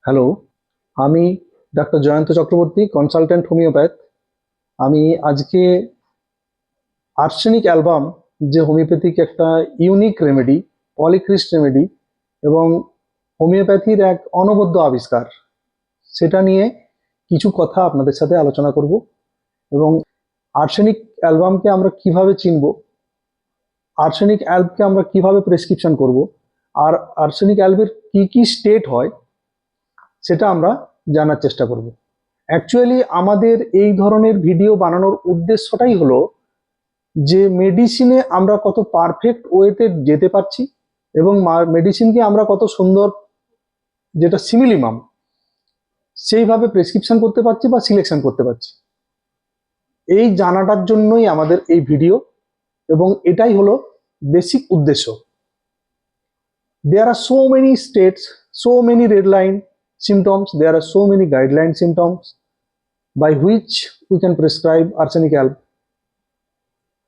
Hello, আমি doctor Jayanta Chakraborty, consultant homeopath. আমি আজকে আর্সেনিক অ্যালবাম, যে হোমিওপ্যাথিক একটা ইউনিক রেমেডি, পলিক্রিস্ট রেমেডি এবং হোমিওপ্যাথির এক অনবদ্য আবিষ্কার, সেটা নিয়ে কিছু কথা আপনাদের সাথে আলোচনা করব। এবং আর্সেনিক অ্যালবামকে আমরা কিভাবে চিনব, আর্সেনিক অ্যালবকে আমরা কিভাবে প্রেসক্রিপশন করব, আর আর্সেনিক অ্যালবের কি কি স্টেট হয় সেটা আমরা জানার চেষ্টা করব। অ্যাকচুয়ালি আমাদের এই ধরনের ভিডিও বানানোর উদ্দেশ্যটাই হলো যে মেডিসিনে আমরা কত পারফেক্ট ওয়েতে যেতে পারছি এবং মেডিসিনকে আমরা কত সুন্দর, যেটা সিমিলিমাম, সেইভাবে প্রেসক্রিপশন করতে পারছি বা সিলেকশন করতে পারছি। এই জানাটার জন্যই আমাদের এই ভিডিও, এবং এটাই হলো বেসিক উদ্দেশ্য। There are so many states, so many red line symptoms, there are so many guideline symptoms by which we can prescribe arsenic alb.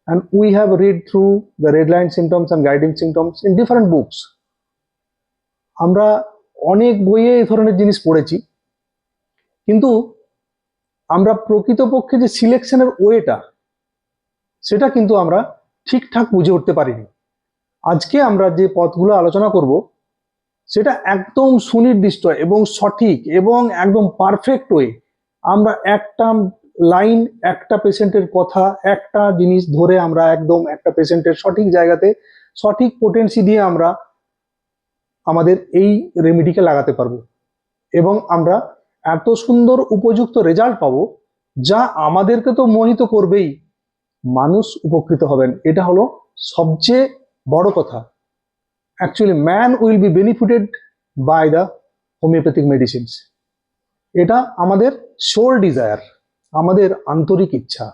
And we have read through the red line symptoms and guiding symptoms in different books. আমরা অনেক বইয়ে এই ধরনের জিনিস পড়েছি, কিন্তু আমরা প্রকৃতপক্ষে যে সিলেকশনের ওয়েটা, সেটা কিন্তু আমরা ঠিকঠাক বুঝে উঠতে পারিনি। আজকে আমরা যে পথগুলো আলোচনা করব সেটা একদম সুনির্দিষ্ট এবং সঠিক এবং একদম পারফেক্ট ওয়ে। আমরা একটা লাইন, একটা পেশেন্টের কথা, একটা জিনিস ধরে আমরা একদম একটা পেশেন্টের সঠিক জায়গাতে সঠিক পোটেন্সি দিয়ে আমরা আমাদের এই রেমেডিকে লাগাতে পারবো, এবং আমরা এত সুন্দর উপযুক্ত রেজাল্ট পাবো যা আমাদেরকে তো মোহিত করবেই, মানুষ উপকৃত হবেন। এটা হলো সবচেয়ে বড় কথা। Actually man will be benefited by the homoeopathic medicines. এটা আমাদের সোল ডিজায়ার, আমাদের আন্তরিক ইচ্ছা।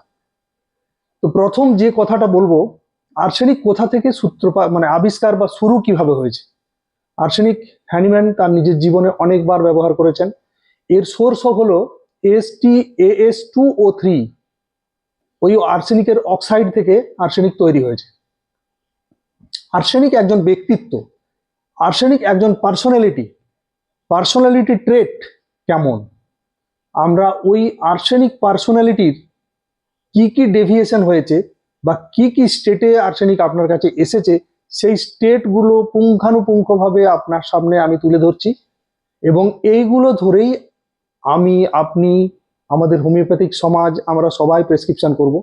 তো প্রথম যে কথাটা বলবো, আর্সেনিক কোথা থেকে সূত্রপাত, মানে আবিষ্কার বা শুরু কিভাবে হয়েছে। আর্সেনিক হ্যানিম্যান তার নিজের জীবনে অনেকবার ব্যবহার করেছেন। এর সোর্স হলো AS2O3। ওই আর্সেনিকের অক্সাইড থেকে আর্সেনিক তৈরি হয়েছে। আর্সেনিক একজন ব্যক্তিত্ব, আর্সেনিক একজন পার্সোনালিটি ট্রেট কেমন, আমরা ওই আর্সেনিক পার্সোনালিটির কি কি ডেভিয়েশন হয়েছে বা কি কি স্টেটে আর্সেনিক আপনার কাছে এসেছে, সেই স্টেটগুলো পুঙ্খানুপুঙ্খভাবে আপনার সামনে আমি তুলে ধরছি। এবং এইগুলো ধরেই আমি, আপনি, আমাদের হোমিওপ্যাথিক সমাজ, আমরা সবাই প্রেসক্রিপশন করব।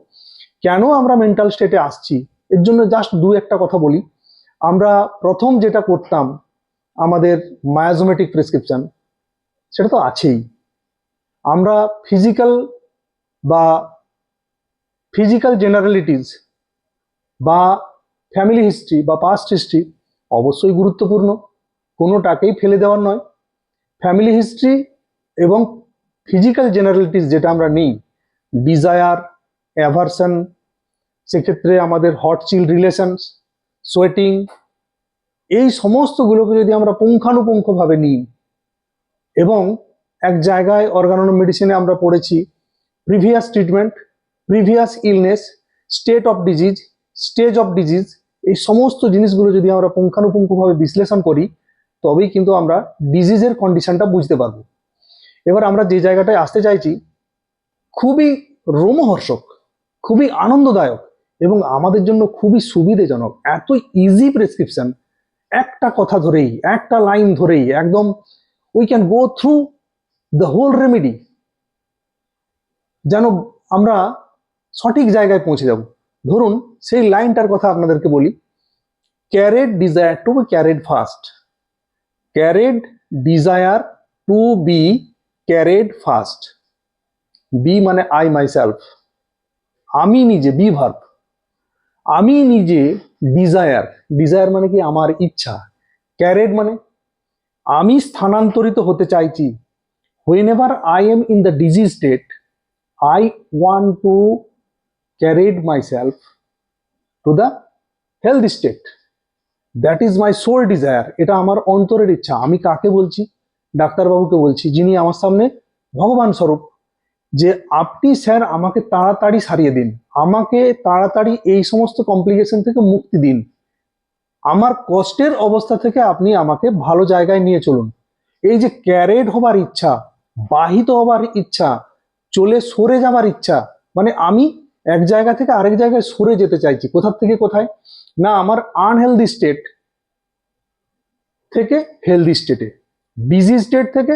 কেন আমরা মেন্টাল স্টেটে আসছি, এর জন্য জাস্ট দু একটা কথা বলি। আমরা প্রথম যেটা করতাম, আমাদের মায়াজোমেটিক প্রেসক্রিপশন, সেটা তো আছেই। আমরা ফিজিক্যাল জেনারেলিটিস বা ফ্যামিলি হিস্ট্রি বা পাস্ট হিস্ট্রি অবশ্যই গুরুত্বপূর্ণ, কোনোটাকেই ফেলে দেওয়ার নয়। ফ্যামিলি হিস্ট্রি এবং ফিজিক্যাল জেনারেলিটিস যেটা আমরা নিই, ডিজায়ার, অ্যাভারশন, সেক্ষেত্রে আমাদের হট চিল রিলেশনস, সোয়েটিং, এই সমস্তগুলোকে যদি আমরা পুঙ্খানুপুঙ্খভাবে নিই, এবং এক জায়গায় অর্গানন মেডিসিনে আমরা পড়েছি previous treatment, previous illness, state of disease, stage of disease, এই সমস্ত জিনিসগুলো যদি আমরা পুঙ্খানুপুঙ্খভাবে বিশ্লেষণ করি, তবেই কিন্তু আমরা ডিজিজের কন্ডিশনটা বুঝতে পারবো। এবার আমরা যে জায়গাটায় আসতে চাইছি, খুবই রোমহর্ষক, খুবই আনন্দদায়ক এবং আমাদের জন্য খুবই সুবিধাজনক, এত ইজি প্রেসক্রিপশন। একটা কথা ধরেই, একটা লাইন ধরেই একদম we can go through the whole remedy, যেন আমরা সঠিক জায়গায় পৌঁছে যাব। ধরুন সেই লাইনটার কথা আপনাদেরকে বলি, carried desire to be carried fast, carried desire to be carried fast. Be মানে আই মাইসেলফ, আমি নিজে, বি ভার্ব, আমি নিজে ডিজায়ার মানে কি, আমার ইচ্ছা। ক্যারেড মানে আমি স্থানান্তরিত হতে চাইছি। whenever I am in the disease state, I want to carry myself to the healthy state. That is my soul desire. এটা আমার অন্তরের ইচ্ছা। আমি কাকে বলছি? ডাক্তারবাবুকে বলছি, যিনি আমার সামনে ভগবান স্বরূপ, যে আপনি স্যার আমাকে তাড়াতাড়ি সারিয়ে দিন, আমাকে তাড়াতাড়ি এই সমস্ত কমপ্লিকেশন থেকে মুক্তি দিন, আমার কষ্টের অবস্থা থেকে আপনি আমাকে ভালো জায়গায় নিয়ে চলুন। এই যে ক্যারেড হবার ইচ্ছা, বাহিত হবার ইচ্ছা, চলে সরে যাবার ইচ্ছা, মানে আমি এক জায়গা থেকে আরেক জায়গায় সরে যেতে চাইছি। কোথা থেকে কোথায়? না আমার আনহেলদি স্টেট থেকে হেলদি স্টেটে, বিজি স্টেট থেকে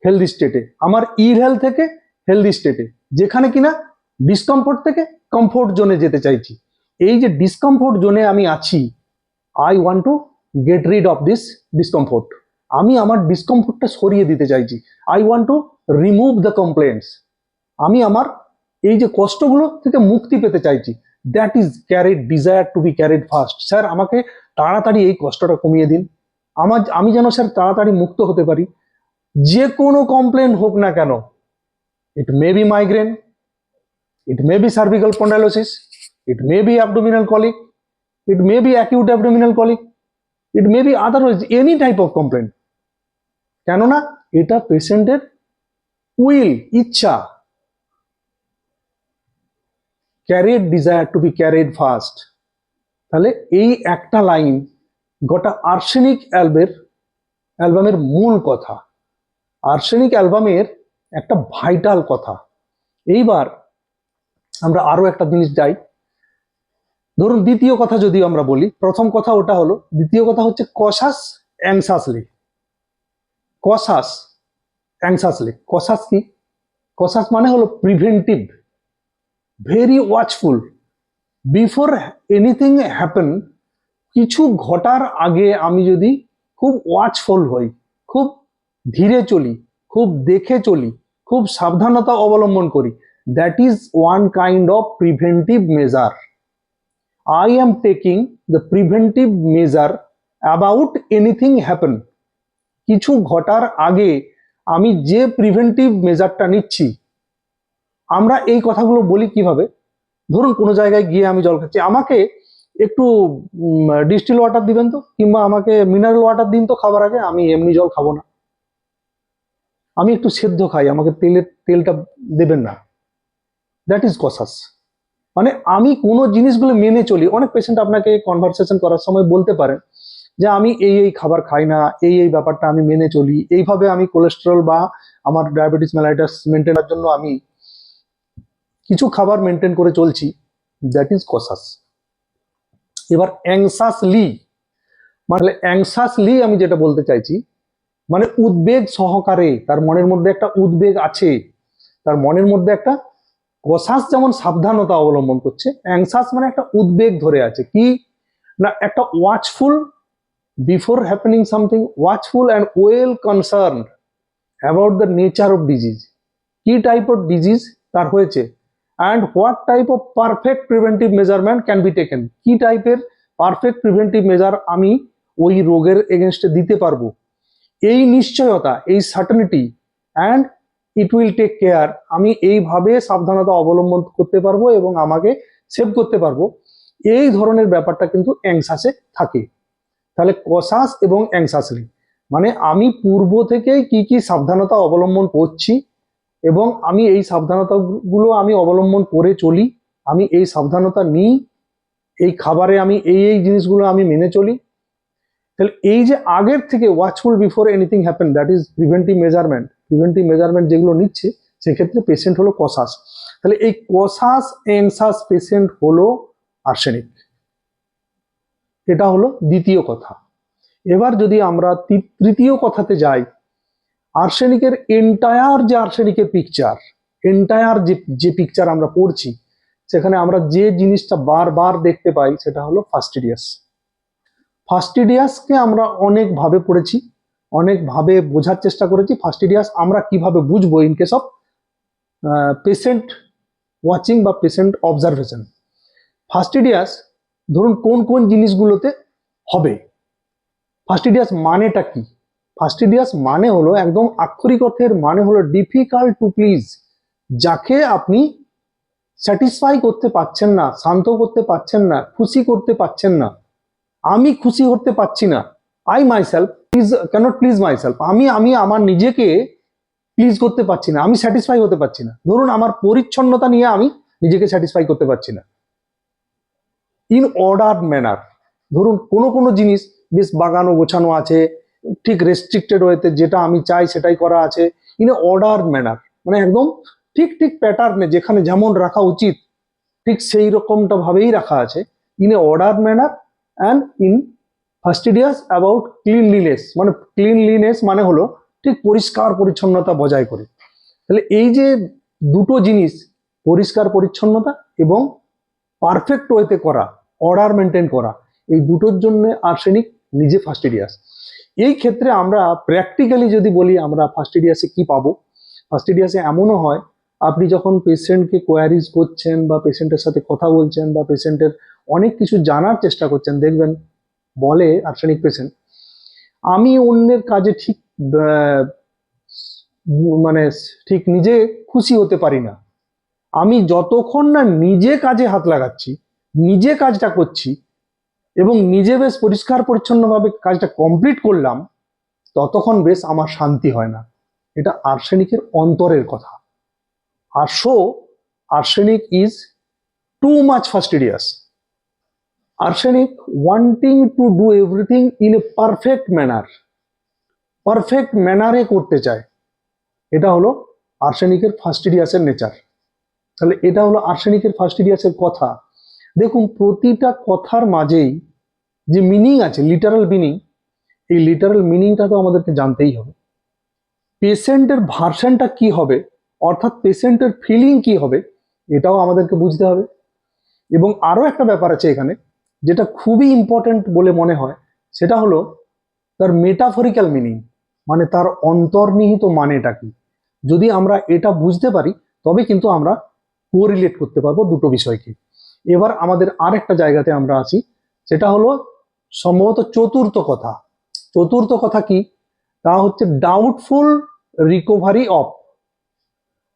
হেলদি স্টেটে, আমার ইরহেলথ থেকে হেলদি স্টেটে, যেখানে কিনা ডিসকমফোর্ট থেকে কমফোর্ট জোনে যেতে চাইছি। এই যে ডিসকমফোর্ট জোনে আমি আছি, I want to get rid of this discomfort. আমি আমার ডিসকমফোর্টটা সরিয়ে দিতে চাইছি। I want to remove the complaints. আমি আমার এই যে কষ্টগুলো থেকে মুক্তি পেতে চাইছি। That is carried desire to be carried fast. Sir আমাকে তাড়াতাড়ি এই কষ্টটা কমিয়ে দিন, আমি যেন স্যার তাড়াতাড়ি মুক্ত হতে পারি। যে কোনো কমপ্লেন হোক না কেন, it may be migraine, it may be cervical spondylosis, it may be abdominal colic, it may be acute abdominal colic, it may be otherwise any type of complain. কেননা এটা পেশেন্টের উইল, ইচ্ছা। Carried desire to be carried fast. তাহলে এই একটা line গোটা arsenic অ্যালবামের মূল কথা, আর্সেনিক অ্যালবামের একটা ভাইটাল কথা। এইবার আমরা আরো একটা জিনিস যাই। ধরুন দ্বিতীয় কথা যদি আমরা বলি, প্রথম কথা ওটা হলো, দ্বিতীয় কথা হচ্ছে কসাস অ্যাংসাসলি। কসাস অ্যাংসাসলি, কসাস কি? কসাস মানে হলো preventive, very watchful, before anything happen. কিছু ঘটার আগে আমি যদি খুব ওয়াচফুল হই, খুব ধীরে চলি, খুব দেখে চলি, খুব সাবধানতা অবলম্বন করি, that is one kind of preventive measure. I am taking the preventive measure about anything happen. কিছু ঘটার আগে আমি যে প্রিভেন্টিভ মেজারটা নিচ্ছি। আমরা এই কথাগুলো বলি কিভাবে? ধরুন কোনো জায়গায় গিয়ে আমি জল খাচ্ছি, আমাকে একটু ডিস্টিল ওয়াটার দিবেন তো, কিংবা আমাকে মিনারেল ওয়াটার দিন তো খাবার আগে, আমি এমনি জল খাবো না। আমি একটু সেদ্ধ খাই, আমাকে তেলটা দেবেন না। That is cautious. মানে আমি কোনো জিনিসগুলো মেনে চলি। অনেক পেশেন্ট আপনাকে কনভারসেশন করার সময় বলতে পারেন যে আমি এই খাবার খাই না, এই ব্যাপারটা আমি মেনে চলি, এইভাবে আমি কোলেস্টেরল বা আমার ডায়াবেটিস মেলাইটাস মেনটেনের জন্য আমি কিছু খাবার মেনটেন করে চলছি। That is cautious. এবার অ্যাংসাসলি, মানে অ্যাংসাসলি আমি যেটা বলতে চাইছি, মানে উদ্বেগ সহকারে, তার মনের মধ্যে একটা উদ্বেগ আছে, তার মনের মধ্যে একটা, কসাস যেমন সাবধানতা অবলম্বন করছে, অ্যাংসাস মানে একটা উদ্বেগ ধরে আছে। কি না, একটা watchful before happening something, watchful and well concern about the nature of disease. কি টাইপ অফ ডিজিজ তার হয়েছে, and what type of perfect preventive measurement can be taken. কি টাইপের পারফেক্ট প্রিভেন্টিভ মেজার আমি ওই রোগের এগেনস্টে দিতে পারবো, এই নিশ্চয়তা, এই certainty, and it will take care, আমি এইভাবে সাবধানতা অবলম্বন করতে পারবো এবং আমাকে সেভ করতে পারবো। এই ধরনের ব্যাপারটা কিন্তু অ্যাংসাসে থাকে। তাহলে কসাস এবং অ্যাংসাসলি মানে আমি পূর্ব থেকেই কি কি সাবধানতা অবলম্বন করছি এবং আমি এই সাবধানতাগুলো আমি অবলম্বন করে চলি, আমি এই সাবধানতা নিই, এই খাবারে আমি এই জিনিসগুলো আমি মেনে চলি। তাহলে এই যে আগের থেকে watchful before anything happen, that is preventive measurement. Preventive measurement যেগুলো নিচ্ছে সেক্ষেত্রে পেশেন্ট হলো কসাস। তাহলে এই কসাস অ্যাংসাস পেশেন্ট হলো আর্সেনিক। এটা হলো দ্বিতীয় কথা। এবার যদি আমরা তৃতীয় কথাতে যাই, আর্সেনিকের এন্টায়ার যে আর্সেনিকের পিকচার, এন্টায়ার যে পিকচার আমরা পড়ছি, সেখানে আমরা যে জিনিসটা বারবার দেখতে পাই সেটা হলো ফাস্টিডিয়াস। ফাস্টিডিয়াসকে আমরা অনেকভাবে পড়েছি, অনেকভাবে বোঝার চেষ্টা করেছি। ফাস্টিডিয়াস আমরা কিভাবে বুঝবো in case of patient watching বা পেশেন্ট অবজারভেশন। ফাস্টিডিয়াস ধরুন কোন কোন জিনিসগুলোতে হবে। ফাস্টিডিয়াস মানেটা কি? ফাস্টিডিয়াস মানে হলো, একদম আক্ষরিক অর্থের মানে হলো ডিফিকাল্ট টু প্লিজ, যাকে আপনি স্যাটিসফাই করতে পারছেন না, শান্ত করতে পারছেন না, খুশি করতে পারছেন না। আমি খুশি হতে পারছি না, I myself cannot please myself, আমি আমার নিজেকে প্লিজ করতে পারছি না, আমি স্যাটিসফাই হতে পারছি না। ধরুন আমার পরিচ্ছন্নতা নিয়ে আমি নিজেকে স্যাটিসফাই করতে পারছি না ইন অর্ডার ম্যানার। ধরুন কোনো জিনিস বেশ বাগানো গোছানো আছে, ঠিক রেস্ট্রিক্টেড ওয়েতে, যেটা আমি চাই সেটাই করা আছে, ইন এ অর্ডার ম্যানার, মানে একদম ঠিক ঠিক প্যাটার্নে যেখানে যেমন রাখা উচিত ঠিক সেই রকমটা ভাবেই রাখা আছে, in a order manner and in fastidious about cleanliness. মানে ক্লিনলিনেস মানে হলো ঠিক পরিষ্কার পরিচ্ছন্নতা বজায় করে। তাহলে এই যে দুটো জিনিস, পরিষ্কার পরিচ্ছন্নতা এবং পারফেক্ট ওয়েতে করা, অর্ডার মেনটেন করা, এই দুটোর জন্য আর্সেনিক নিজে ফাস্টিডিয়াস। এই ক্ষেত্রে আমরা প্র্যাকটিক্যালি যদি বলি আমরা ফাস্টিডিয়াসে কি পাবো, ফাস্টিডিয়াসে এমনও হয় আপনি যখন পেশেন্টকে কোয়ারিজ করছেন বা পেশেন্টের সাথে কথা বলছেন বা পেশেন্টের অনেক কিছু জানার চেষ্টা করছেন, দেখবেন বলে আর্সেনিক পেশেন্ট, আমি অন্যের কাজে ঠিক আহ, মানে ঠিক নিজে খুশি হতে পারি না। আমি যতক্ষণ না নিজে কাজে হাত লাগাচ্ছি, নিজে কাজটা করছি এবং নিজে বেশ পরিষ্কার পরিচ্ছন্নভাবে কাজটা কমপ্লিট করলাম, ততক্ষণ বেশ আমার শান্তি হয় না। এটা আর্সেনিকের অন্তরের কথা। আর so arsenic is too much fastidious. Arsenic wanting to do everything in a perfect manner, perfect ম্যানারে করতে চায়। এটা হলো আর্সেনিকের ফাস্টিডিয়াসের নেচার। তাহলে এটা হলো আর্সেনিকের ফাস্টিডিয়াসের কথা। দেখুন প্রতিটা কথার মাঝেই যে মিনিং আছে, লিটারাল মিনিং, এই লিটারাল মিনিংটা তো আমাদেরকে জানতেই হবে। পেশেন্টের ভার্সনটা কি হবে, অর্থাৎ পেশেন্টের ফিলিং কি হবে, এটাও আমাদেরকে বুঝতে হবে। এবং আরো একটা ব্যাপার আছে এখানে যেটা খুবই ইম্পর্টেন্ট বলে মনে হয়, সেটা হলো তার মেটাফরিক্যাল মিনিং, মানে তার অন্তর্নিহিত মানেটা কি। যদি আমরা এটা বুঝতে পারি তবে কিন্তু আমরা কোরিলেট করতে পারবো দুটো বিষয়কে। এবার আমাদের আরেকটা জায়গাতে আমরা আসি, সেটা হলো সম্ভবত চতুর্থ কথা। চতুর্থ কথা কি, তা হচ্ছে doubtful recovery of.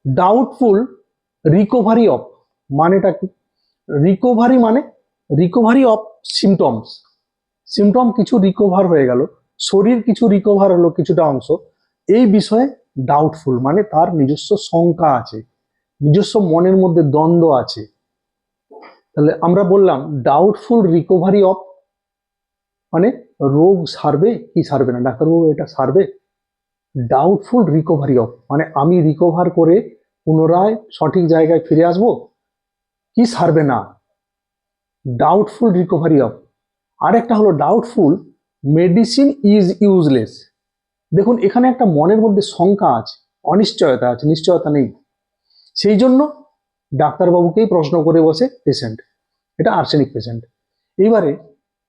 Doubtful recovery of মানেটা কি? রিকভারি মানে রিকভারি অফ সিমটমস। সিমটম কিছু রিকভার হয়ে গেল, শরীর কিছু রিকভার হলো কিছুটা অংশ, এই বিষয়ে ডাউটফুল মানে তার নিজস্ব শঙ্কা আছে, নিজস্ব মনের মধ্যে দ্বন্দ্ব আছে। তাহলে আমরা বললাম ডাউটফুল রিকভারি অফ মানে রোগ সারবে কি সারবে না, ডাক্তারবাবু এটা সারবে। ডাউটফুল রিকভারি অফ মানে আমি রিকভার করে পুনরায় সঠিক জায়গায় ফিরে আসব কি সারবে না, ডাউটফুল রিকভারি অফ। আরেকটা হলো ডাউটফুল মেডিসিন ইজ ইউজলেস। দেখুন এখানে একটা মনের মধ্যে শঙ্কা আছে, অনিশ্চয়তা আছে, নিশ্চয়তা নেই, সেই জন্য ডাক্তারবাবুকেই প্রশ্ন করে বসে পেশেন্ট। এটা আর্সেনিক পেশেন্ট। এবারে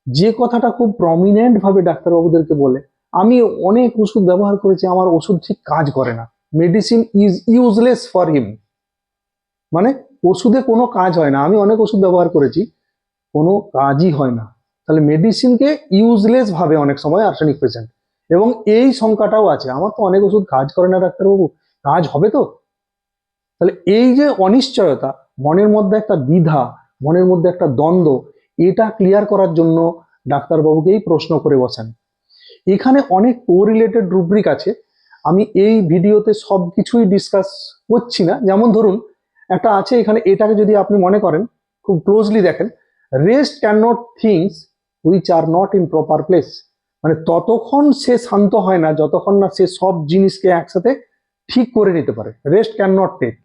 যে কথাটা খুব প্রমিনেন্ট ভাবে ডাক্তারবাবুদেরকে বলে, আমি অনেক ওষুধ ব্যবহার করেছি আমার ওষুধ ঠিক কাজ করে না, medicine is useless for him, মানে ওষুধে কোনো কাজ হয় না, আমি অনেক ওষুধ ব্যবহার করেছি কোনো কাজই হয় না। তাহলে মেডিসিনকে ইউজলেস ভাবে অনেক সময় আর্সেনিক পেশেন্ট। এবং এই সংখ্যাটাও আছে, আমার তো অনেক ওষুধ কাজ করে না ডাক্তারবাবু, কাজ হবে তো? তাহলে এই যে অনিশ্চয়তা, মনের মধ্যে একটা দ্বিধা, মনের মধ্যে একটা দ্বন্দ্ব, এটা ক্লিয়ার করার জন্য ডাক্তারবাবুকেই প্রশ্ন করে বসেন। এখানে অনেক কোরিলেটেড রুব্রিক আছে, আমি এই ভিডিওতে সব কিছুই ডিসকাস করছি না। যেমন ধরুন একটা আছে এখানে, এটাকে যদি আপনি মনে করেন খুব ক্লোজলি দেখেন, rest can not things which are not in proper place. মানে ততক্ষণ সে শান্ত হয় না যতক্ষণ না সে সব জিনিসকে একসাথে ঠিক করে নিতে পারে। Rest can not take,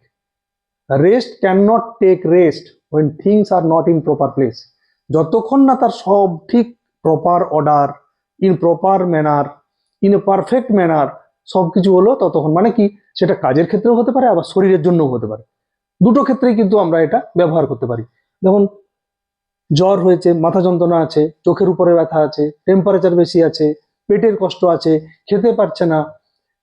rest can not take rest when things are not in proper place. যতক্ষণ না তার সব ঠিক proper order, in proper manner, in a perfect manner সবকিছু হলো, ততক্ষণ মানে কি সেটা কাজের ক্ষেত্রেও হতে পারে আবার শরীরের জন্যও হতে পারে। দুটো ক্ষেত্রেই কিন্তু আমরা এটা ব্যবহার করতে পারি। যেমন জ্বর হয়েছে, মাথা যন্ত্রণা আছে, চোখের উপরে ব্যথা আছে, টেম্পারেচার বেশি আছে, পেটের কষ্ট আছে, খেতে পারছে না,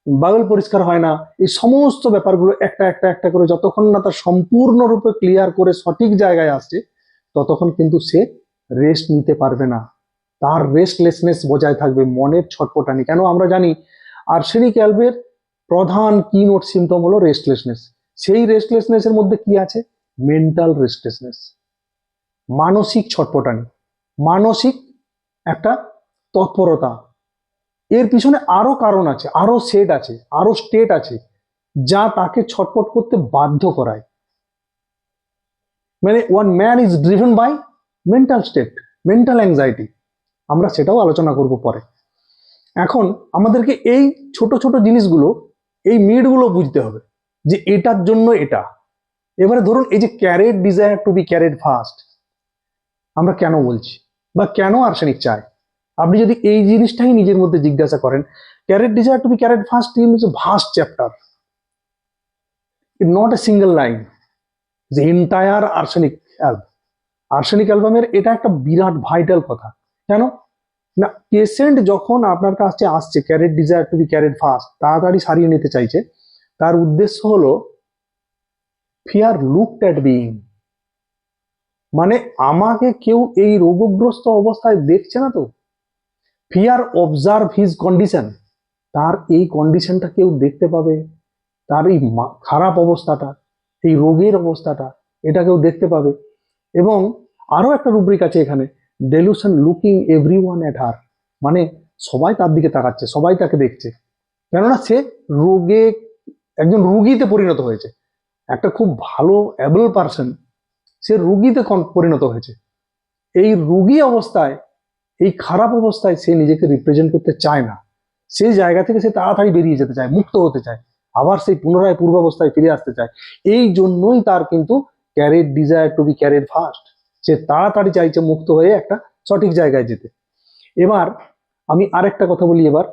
বাউল পরিষ্কার হয় না, এই সমস্ত ব্যাপারগুলো একটা একটা একটা করে যতক্ষণ না তার সম্পূর্ণরূপে ক্লিয়ার করে সঠিক জায়গায় আসছে, ততক্ষণ কিন্তু সে রেস্ট নিতে পারবে না, তার রেস্টলেসনেস বজায় থাকবে, মনের ছটপটানি। কেন আমরা জানি আর্সেনিক অ্যালবের প্রধান কি নোট সিমটম হলো রেস্টলেসনেস। সেই রেস্টলেসনেস এর মধ্যে কি আছে? মেন্টাল রেস্টলেসনেস, মানসিক ছটপটানি, মানসিক একটা তৎপরতা। এর পিছনে আরো কারণ আছে, আরো সেট আছে, আরো স্টেট আছে যা তাকে ছটপট করতে বাধ্য করায়। মানে one man is driven by mental state, mental anxiety. আমরা সেটাও আলোচনা করব পরে। এখন আমাদেরকে এই ছোট ছোট জিনিসগুলো, এই মিডগুলো বুঝতে হবে যে এটার জন্য এটা। এবারে ধরুন এই যে carried desire to be carried fast, আমরা কেন বলছি বা কেন আর্সেনিক চায়, আপনি যদি এই জিনিসটাই নিজের মধ্যে জিজ্ঞাসা করেন, carried desire to be carried fast is a vast chapter, not a single line, যে এন্টায়ার আর্সেনিক অ্যালবাম। আর্সেনিক অ্যালবামের এটা একটা বিরাট ভাইটাল কথা। কেন না, পেশেন্ট যখন আপনার কাছে আসছে carried desire to be carried fast, তাড়াতাড়ি সারিয়ে নিতে চাইছে, তার উদ্দেশ্য হলো ফিয়ার লুকড অ্যাট বিইং, মানে আমাকে কেউ এই রোগগ্রস্ত অবস্থায় দেখছে না তো। ফিয়ার অবজার্ভ হিজ কন্ডিশন, তার এই কন্ডিশনটা কেউ দেখতে পাবে, তার এই খারাপ অবস্থাটা, এই রোগের অবস্থাটা, এটা কেউ দেখতে পাবে। এবং আরো একটা রুব্রিক আছে এখানে, delusion looking everyone at her, মানে সবাই তার দিকে তাকাচ্ছে, সবাই তাকে দেখছে, কেননা সে রোগে একজন রুগীতে পরিণত হয়েছে, একটা খুব ভালো অ্যাবল পার্সন সে রুগীতে পরিণত হয়েছে। এই রুগী অবস্থায়, এই খারাপ অবস্থায় সে নিজেকে রিপ্রেজেন্ট করতে চায় না, সেই জায়গা থেকে সে তাড়াতাড়ি বেরিয়ে যেতে চায়, মুক্ত হতে চায়, আবার সেই পুনরায় পূর্বাবস্থায় ফিরে আসতে চায়। এই জন্যই তার কিন্তু carried desire to be carried first, সে তাড়াতাড়ি চাইছে মুক্ত হয়ে একটা সঠিক জায়গায় যেতে। এবার আমি আরেকটা কথা বলি এবার,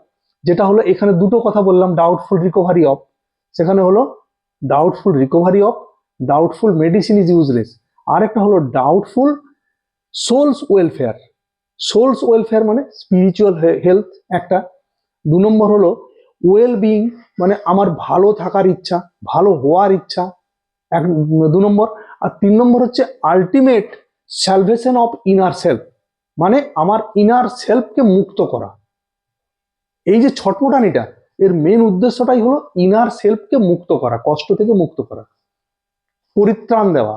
যেটা হলো এখানে দুটো কথা বললাম, ডাউটফুল রিকভারি অফ, সেখানে হলো doubtful recovery of, doubtful medicine is useless, আরেকটা হলো doubtful soul's welfare. Soul's welfare মানে স্পিরিচুয়াল হেলথ একটা, 2 নম্বর হলো ওয়েল বিইং, মানে আমার ভালো থাকার ইচ্ছা, ভালো হওয়ার ইচ্ছা, 2 নম্বর। আর 3 নম্বর হচ্ছে ultimate salvation of inner self, মানে আমার ইনার সেলফকে মুক্ত করা। এই যে ছটপটানিটা, এর মেন উদ্দেশ্যটাই হলো ইনার সেলফকে মুক্ত করা, কষ্ট থেকে মুক্ত করা, পরিত্রাণ দেওয়া।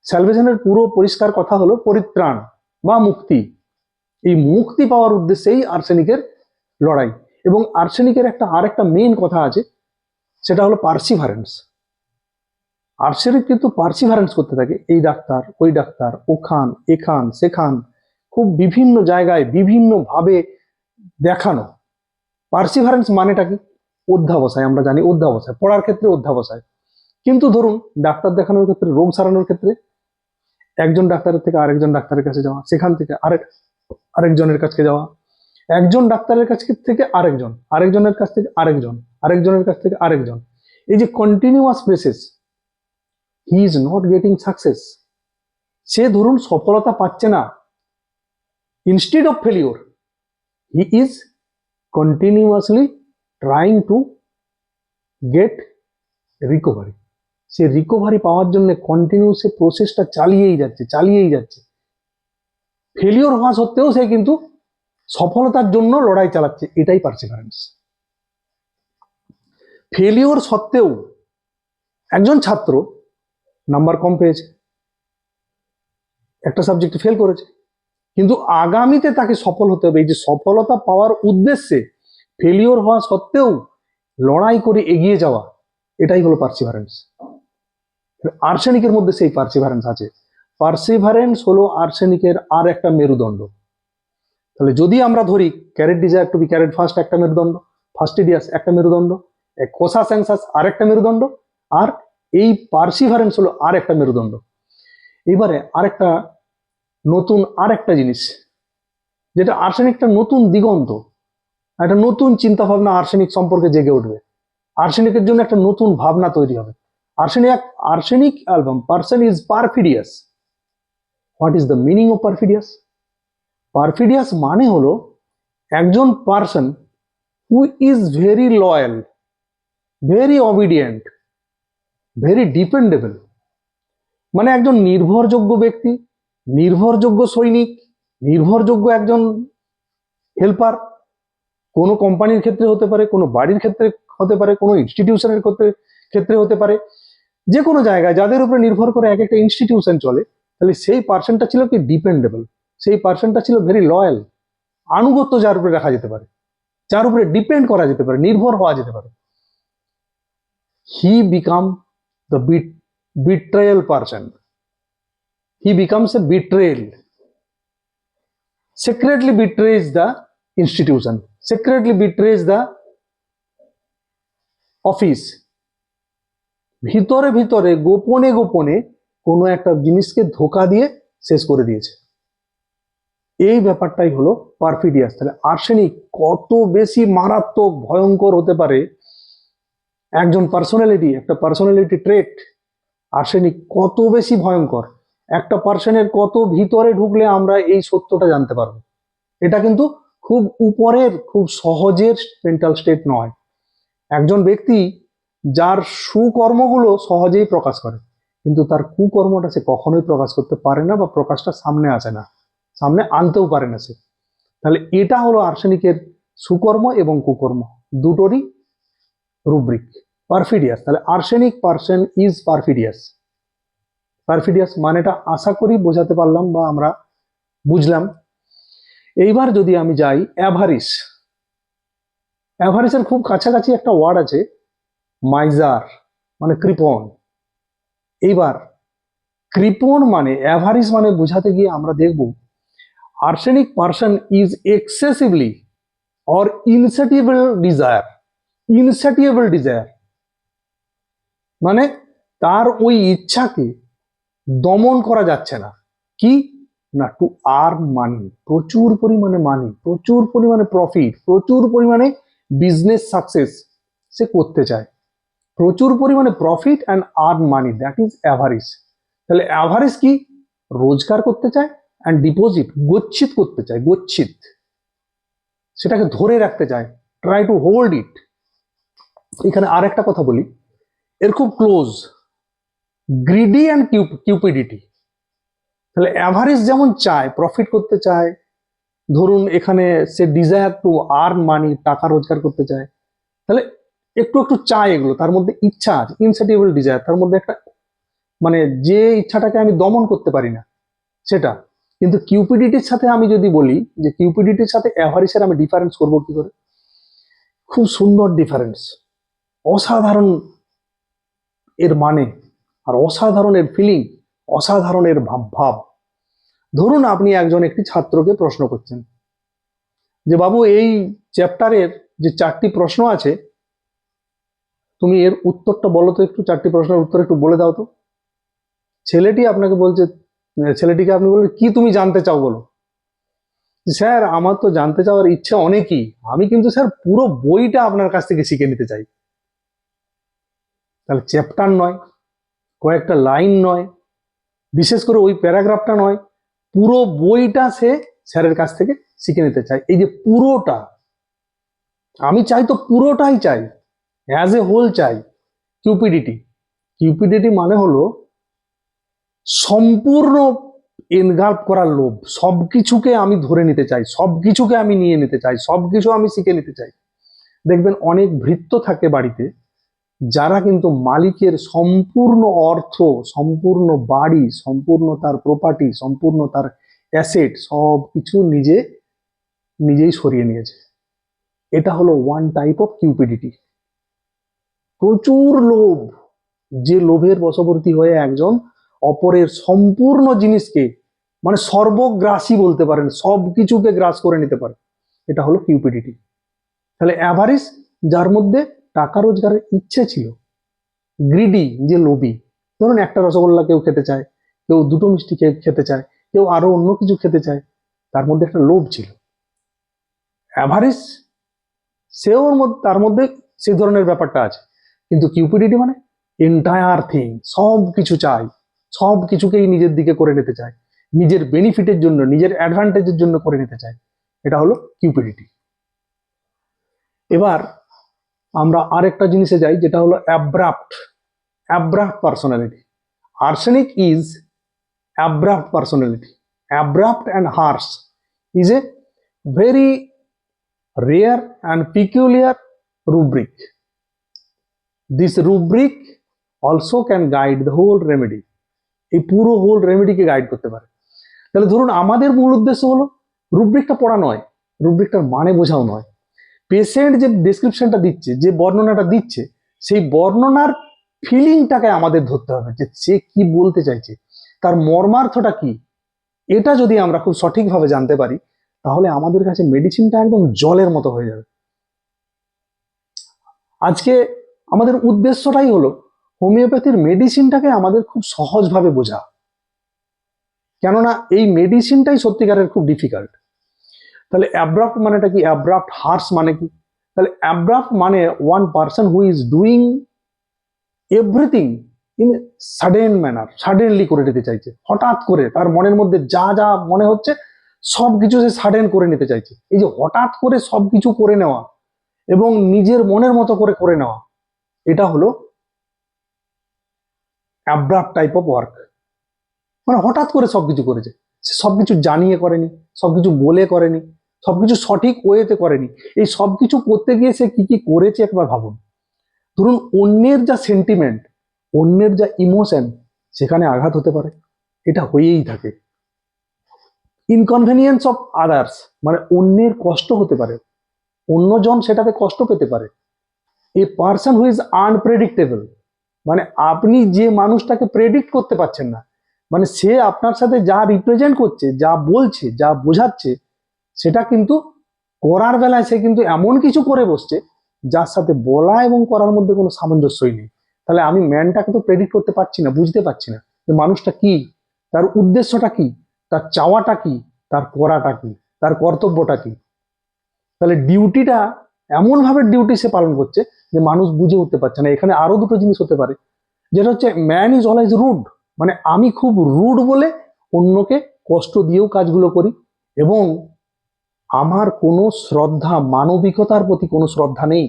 স্যালভেশনের পুরো পরিষ্কার কথা হলো পরিত্রাণ বা মুক্তি। এই মুক্তি পাওয়ার উদ্দেশ্যেই আর্সেনিকের লড়াই। এবং আর্সেনিকের আরেকটা মেইন কথা আছে, সেটা হলো পার্সিভারেন্স। আর্সেনিক কিন্তু পার্সিভারেন্স করতে থাকে, এই ডাক্তার ওই ডাক্তার, ওখান এখান সেখান, খুব বিভিন্ন জায়গায় বিভিন্ন ভাবে দেখানো। পার্সিভারেন্স মানেটা কি? অধ্যাবসায়, আমরা জানি অধ্যাবসায়, পড়ার ক্ষেত্রে অধ্যাবসায়। কিন্তু ধরুন ডাক্তার দেখানোর ক্ষেত্রে, রোগ সারানোর ক্ষেত্রে একজন ডাক্তারের থেকে আরেকজন ডাক্তারের কাছে যাওয়া, সেখান থেকে আরেকজনের কাছে যাওয়া, একজন ডাক্তারের কাছ থেকে আরেকজন, আরেকজনের কাছ থেকে আরেকজন, আরেকজনের কাছ থেকে আরেকজন, এই যে continuous process, he is not getting success. সে ধরুন সফলতা পাচ্ছে না, instead of failure he is continuously trying to get recovery. সে রিকভারি পাওয়ার জন্য কন্টিনিউ সে প্রসেসটা চালিয়েই যাচ্ছে। ফেলিওর হওয়া সত্ত্বেও সে কিন্তু সফলতার জন্য লড়াই চালাচ্ছে, এটাই পার্সিভারেন্স। ফেলিওর সত্ত্বেও একজন ছাত্র নাম্বার কম পেয়েছে, একটা সাবজেক্টে ফেল করেছে, কিন্তু আগামীতে তাকে সফল হতে হবে। এই যে সফলতা পাওয়ার উদ্দেশ্যে ফেলিওর হওয়া সত্ত্বেও লড়াই করে এগিয়ে যাওয়া, এটাই হলো পার্সিভারেন্স। আর্সেনিকের মধ্যে সেই পার্সিভারেন্স আছে। পার্সিভারেন্স হলো আর্সেনিকের আর একটা মেরুদণ্ড। তাহলে যদি আমরা ধরি carried desire to be carried fast একটা মেরুদণ্ড, ফাস্টিডিয়াস একটা মেরুদণ্ড, কোসাস অ্যাংসাস আর একটা মেরুদণ্ড, আর এই পার্সিভারেন্স হলো আর একটা মেরুদণ্ড। এবারে আরেকটা নতুন আরেকটা জিনিস, যেটা আর্সেনিকটা নতুন দিগন্ত, একটা নতুন চিন্তা ভাবনা আর্সেনিক সম্পর্কে জেগে উঠবে, আর্সেনিকের জন্য একটা নতুন ভাবনা তৈরি হবে। Arsenic album, person is perfidious. What is the meaning of perfidious? Perfidious মানে হলো একজন person who is very loyal, very obedient, very dependable, মানে একজন নির্ভরযোগ্য ব্যক্তি, নির্ভরযোগ্য সৈনিক, নির্ভরযোগ্য একজন হেল্পার। কোনো কোম্পানির ক্ষেত্রে হতে পারে, কোনো বাড়ির ক্ষেত্রে হতে পারে, কোনো ইনস্টিটিউশনের ক্ষেত্রে হতে পারে, যে কোনো জায়গায় যাদের উপরে নির্ভর করে এক একটা ইনস্টিটিউশন চলে, তাহলে সেই পার্সনটা ছিল কি ডিপেন্ডেবল, সেই পার্সনটা ছিল ভেরি লয়াল, আনুগত্য যার উপরে রাখা যেতে পারে, যার উপরে ডিপেন্ড করা যেতে পারে, নির্ভর হওয়া যেতে পারে। He become the betrayal person, he becomes a betrayal, secretly betrays the institution, secretly betrays the office, ভিতরে ভিতরে গোপনে গোপনে কোনো একটা জিনিসকে ধোকা দিয়ে শেষ করে দিয়েছে। এই ব্যাপারটাই হলো পারফিডিয়াস। তাহলে আর্সেনিক কত বেশি মারাত্মক ভয়ঙ্কর হতে পারে একজন পার্সোনালিটি, একটা পার্সোনালিটি ট্রেট, আর্সেনিক কত বেশি ভয়ঙ্কর, একটা পার্সনের কত ভিতরে ঢুকলে আমরা এই সত্যটা জানতে পারবো। এটা কিন্তু খুব উপরের, খুব সহজের মেন্টাল স্টেট নয়। একজন ব্যক্তি যার সুকর্মগুলো সহজেই প্রকাশ করে, কিন্তু তার কুকর্মটা সে কখনোই প্রকাশ করতে পারে না, বা প্রকাশটা সামনে আসে না, সামনে আনতেও পারে না সে। তাহলে এটা হলো আর্সেনিকের সুকর্ম এবং কুকর্ম দুটোরই রুব্রিক, পারফিডিয়াস। তাহলে আর্সেনিক পারসন ইজ পারফিডিয়াস। পারফিডিয়াস মানেটা আশা করি বোঝাতে পারলাম বা আমরা বুঝলাম। এইবার যদি আমি যাই অ্যাভারিস, অ্যাভারিসের খুব কাছাকাছি একটা ওয়ার্ড আছে মাইজার, মানে কৃপণ। এইবার কৃপণ মানে অ্যাভারিস মানে বোঝাতে গিয়ে আমরা দেখব arsenic person is excessively or insatiable desire. Insatiable desire মানে তার ওই ইচ্ছাকে দমন করা যাচ্ছে না। কি না, টু আর্ন মানি, প্রচুর পরিমাণে মানি, প্রচুর পরিমাণে প্রফিট, প্রচুর পরিমাণে বিজনেস সাকসেস সে করতে চায়, প্রচুর পরিমাণে profit and earn money, that is avarice. তাহলে অ্যাভারিস কি, রোজগার করতে চায় অ্যান্ড ডিপোজিট, গচ্ছিত করতে চায়, গচ্ছিত, সেটাকে ধরে রাখতে চায়, ট্রাই টু হোল্ড ইট। এখানে আর একটা কথা বলি, এর খুব ক্লোজ গ্রিডি অ্যান্ড কিউপিডিটি। তাহলে অ্যাভারেজ যেমন চায়, প্রফিট করতে চায়, ধরুন এখানে সে ডিজায়ার টু আর্ন মানি, টাকা রোজগার করতে চায়, তাহলে একটু একটু চায় এগুলো, তার মধ্যে ইচ্ছা আছে, ইনস্যাটিয়েবল ডিজায়ার, তার মধ্যে একটা মানে যে ইচ্ছাটাকে আমি দমন করতে পারি না সেটা। কিন্তু কিউপিডিটির সাথে আমি যদি বলি যে কিউপিডিটির সাথে অ্যাভারিসের আমি ডিফারেন্স করবো কি করে, খুব সুন্দর ডিফারেন্স, অসাধারণ এর মানে, আর অসাধারণ এর ফিলিং, অসাধারণ এর ভাব। ধরুন আপনি একটি ছাত্রকে প্রশ্ন করছেন যে বাবু এই চ্যাপ্টারের যে 4টি প্রশ্ন আছে তুমি এর উত্তরটা বলো তো, একটু 4টি প্রশ্নের উত্তর একটু বলে দাও তো। ছেলেটি আপনাকে বলছে, ছেলেটিকে আপনি বললেন কি তুমি জানতে চাও বলো। স্যার আমার তো জানতে চাওয়ার ইচ্ছা অনেকই, আমি কিন্তু স্যার পুরো বইটা আপনার কাছ থেকে শিখে নিতে চাই। তাহলে চ্যাপ্টার নয়, কয়েকটা লাইন নয়, বিশেষ করে ওই প্যারাগ্রাফটা নয়, পুরো বইটা সে স্যারের কাছ থেকে শিখে নিতে চায়। এই যে পুরোটা, আমি চাই তো পুরোটাই চাই, অ্যাজ এ হোল চাই। কিউপিডিটি, কিউপিডিটি মানে হলো সম্পূর্ণ এনগাল্প করার লোভ, সবকিছুকে আমি ধরে নিতে চাই, সবকিছুকে আমি নিয়ে নিতে চাই, সবকিছু আমি শিখে নিতে চাই। দেখবেন অনেক ভৃত্য থাকে বাড়িতে, যারা কিন্তু মালিকের সম্পূর্ণ অর্থ, সম্পূর্ণ বাড়ি, সম্পূর্ণ তার প্রপার্টি, সম্পূর্ণ তার অ্যাসেট সব কিছু নিজেই সরিয়ে নিয়েছে। এটা হলো ওয়ান টাইপ অফ কিউপিডিটি, প্রচুর লোভ, যে লোভের বশবর্তী হয়ে একজন অপরের সম্পূর্ণ জিনিসকে, মানে সর্বগ্রাসী বলতে পারেন, সবকিছুকে গ্রাস করে নিতে পারে, এটা হলো কিউপিডিটি। তাহলে অ্যাভারিস যার মধ্যে টাকা রোজগারের ইচ্ছে ছিল, গ্রিডি যে লোভী, ধরুন একটা রসগোল্লা কেউ খেতে চায়, কেউ দুটো মিষ্টি খেতে চায়, কেউ আরো অন্য কিছু খেতে চায়, তার মধ্যে একটা লোভ ছিল। অ্যাভারিস সেও তার মধ্যে সেই ধরনের ব্যাপারটা আছে, কিন্তু কিউপিডিটি মানে এন্টায়ার থিং, সব কিছু চাই, সব কিছুকেই নিজের দিকে করে নিতে চায়, নিজের বেনিফিটের জন্য, নিজের অ্যাডভান্টেজের জন্য করে নিতে চায়, এটা হলো কিউপিডিটি। এবার আমরা আরেকটা জিনিসে যাই, যেটা হলো abrupt, abrupt personality. Arsenic is abrupt personality. Abrupt and harsh is a very rare and peculiar rubric. This rubric also can guide the whole remedy. এই পুরো হোল রেমেডিকে গাইড করতে পারে। তাহলে ধরুন আমাদের মূল উদ্দেশ্য হলো রুব্রিকটা পড়া নয়, রুব্রিকটার মানে বোঝাও নয়, পেশেন্ট যে ডেসক্রিপশনটা দিচ্ছে, যে বর্ণনাটা দিচ্ছে, সেই বর্ণনার ফিলিংটাকে আমাদের ধরতে হবে, যে সে কি বলতে চাইছে, তার মর্মার্থটা কি। এটা যদি আমরা খুব সঠিকভাবে জানতে পারি, তাহলে আমাদের কাছে মেডিসিনটা একদম জলের মতো হয়ে যাবে। আজকে আমাদের উদ্দেশ্যটাই হলো হোমিওপ্যাথির মেডিসিনটাকে আমাদের খুব সহজভাবে বোঝা, কেননা এই মেডিসিনটাই সত্যিকারের খুব ডিফিকাল্ট। তাহলে অ্যাব্রাপ্ট মানেটা কি, অ্যাব্রাপ্ট হার্স মানে কি? তাহলে অ্যাব্রাপ্ট মানে one person who is doing everything in sudden manner, suddenly করে নিতে চাইছে, হঠাৎ করে তার মনের মধ্যে যা যা মনে হচ্ছে সবকিছু সে সাডেন করে নিতে চাইছে। এই যে হঠাৎ করে সবকিছু করে নেওয়া এবং নিজের মনের মতো করে করে নেওয়া, এটা হলো অ্যাব্রাপ্ট টাইপ অফ ওয়ার্ক। মানে হঠাৎ করে সবকিছু করেছে, সে সবকিছু জানিয়ে করেনি, সবকিছু বলে করেনি, সবকিছু সঠিক ওয়েতে করেনি। এই সবকিছু করতে গিয়ে সে কি কি করেছে একবার ভাবুন। ধরুন অন্যের যা সেন্টিমেন্ট, অন্যের যা ইমোশন, সেখানে আঘাত হতে পারে, এটা হয়েই থাকে। ইনকনভেনিয়েন্স অফ আদার্স মানে অন্যের কষ্ট হতে পারে, অন্যজন সেটাতে কষ্ট পেতে পারে। A person who is unpredictable মানে আপনি যে মানুষটাকে প্রেডিক্ট করতে পারছেন না, মানে সে আপনার সাথে যা রিপ্রেজেন্ট করছে, যা বলছে, যা বোঝাচ্ছে, সেটা কিন্তু করার বেলায় সে কিন্তু এমন কিছু করে বসছে যার সাথে বলা এবং করার মধ্যে কোনো সামঞ্জস্যই নেই। তাহলে আমি ম্যানটাকে তো প্রেডিক্ট করতে পারছি না, বুঝতে পারছি না যে মানুষটা কি, তার উদ্দেশ্যটা কি, তার চাওয়াটা কি, তার করাটা কি, তার কর্তব্যটা কি। তাহলে ডিউটিটা এমন ভাবে ডিউটি সে পালন করছে যে মানুষ বুঝে উঠতে পারছে না। এখানে আরো দুটো জিনিস হতে পারে, যেটা হচ্ছে ম্যান ইজ অলওয়েজ রুড, মানে আমি খুব রুড বলে অন্যকে কষ্ট দিয়েও কাজগুলো করি, এবং আমার কোনো শ্রদ্ধা, মানবিকতার প্রতি কোনো শ্রদ্ধা নেই,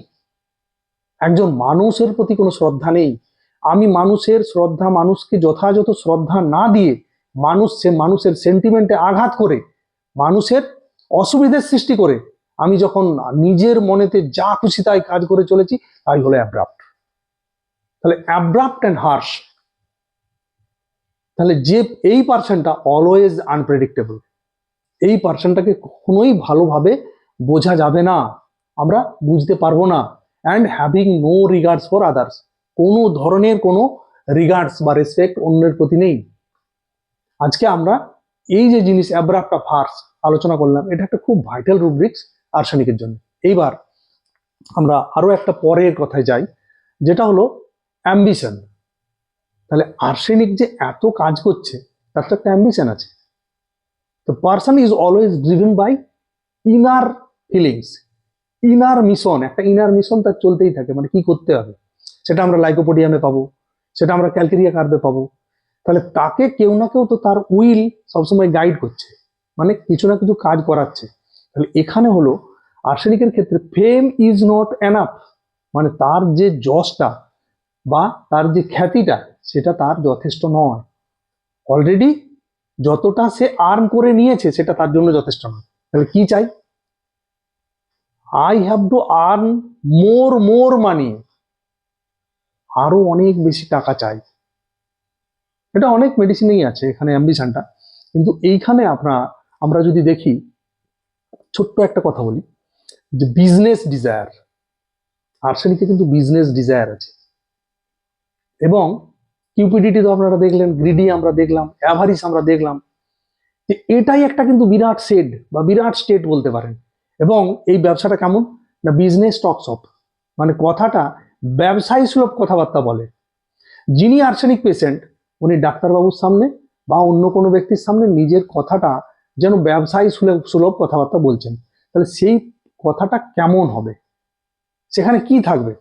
একজন মানুষের প্রতি কোনো শ্রদ্ধা নেই। আমি মানুষের শ্রদ্ধা, মানুষকে যথাযথ শ্রদ্ধা না দিয়ে মানুষের সেন্টিমেন্টে আঘাত করে, মানুষের অসুবিধার সৃষ্টি করে আমি যখন নিজের মনেতে যা খুশি তাই কাজ করে চলেছি, তাই হলো অ্যাব্রাপ্ট। তাহলে অ্যাব্রাপ্ট অ্যান্ড হার্শ, তাহলে যে এই পার্সনটা অলওয়েজ আনপ্রেডিক্টেবল, এই পার্সনটাকে কখনোই ভালোভাবে বোঝা যাবে না, আমরা বুঝতে পারবো না। And having no regards for others, কোনো ধরনের কোনো রিগার্ডস বা রেসপেক্ট অন্যের প্রতি নেই। আজকে আমরা এই যে জিনিস অ্যাব্রাপ্ট অফ হার্শ আলোচনা করলাম, এটা একটা খুব ভাইটাল রুব্রিক্স আর্সেনিকের জন্য। এইবার আমরা আরো একটা পরের কথায় যাই, যেটা হলো অ্যাম্বিশন। তাহলে আর্সেনিক যে এত কাজ করছে তার তো একটা অ্যাম্বিশন আছে। তো person is always driven by inner feelings, inner mission, একটা ইনার মিশন তার চলতেই থাকে, মানে কি করতে হবে সেটা আমরা লাইকোপোডিয়ামে পাবো, সেটা আমরা ক্যালকেরিয়া কার্ভে পাবো। তাহলে তাকে কেউ না কেউ তো তার উইল সবসময় গাইড করছে, মানে কিছু না কিছু কাজ করাচ্ছে। তাহলে এখানে হলো আর্সেনিকের ক্ষেত্রে ফেম ইজ নট এনাফ, মানে তার যে যশটা বা তার যে খ্যাতিটা সেটা তার যথেষ্ট নয়। অলরেডি যতটা সে আর্ন করে নিয়েছে সেটা তার জন্য যথেষ্ট নয়। তাহলে কি চাই? I have to earn more money, আরো অনেক বেশি টাকা চাই। এটা অনেক মেডিসিনেই আছে এখানে অ্যাম্বিশনটা, কিন্তু এইখানে আমরা যদি দেখি, ছোট্ট একটা কথা বলি, যে বিজনেস ডিজায়ার, আর্সেনিকে কিন্তু বিজনেস ডিজায়ার আছে। এবং কিউপিডিটি তো আপনারা দেখলেন, গ্রিডি আমরা দেখলাম, অ্যাভারিস আমরা দেখলাম, যে এটাই একটা কিন্তু বিরাট শেড বা বিরাট স্টেট বলতে পারেন। এবং এই ব্যবসাটা কেমন না, বিজনেস টক্স অফ, মানে কথাটা ব্যবসায়ী সুলভ কথাবার্তা বলে। যিনি আর্সেনিক পেশেন্ট, উনি ডাক্তারবাবুর সামনে বা অন্য কোনো ব্যক্তির সামনে নিজের কথাটা যেন ব্যবসায়ী সুলভ সুলভ কথাবার্তা বলছেন। তাহলে সেই কথাটা কেমন হবে, সেখানে কি থাকবে?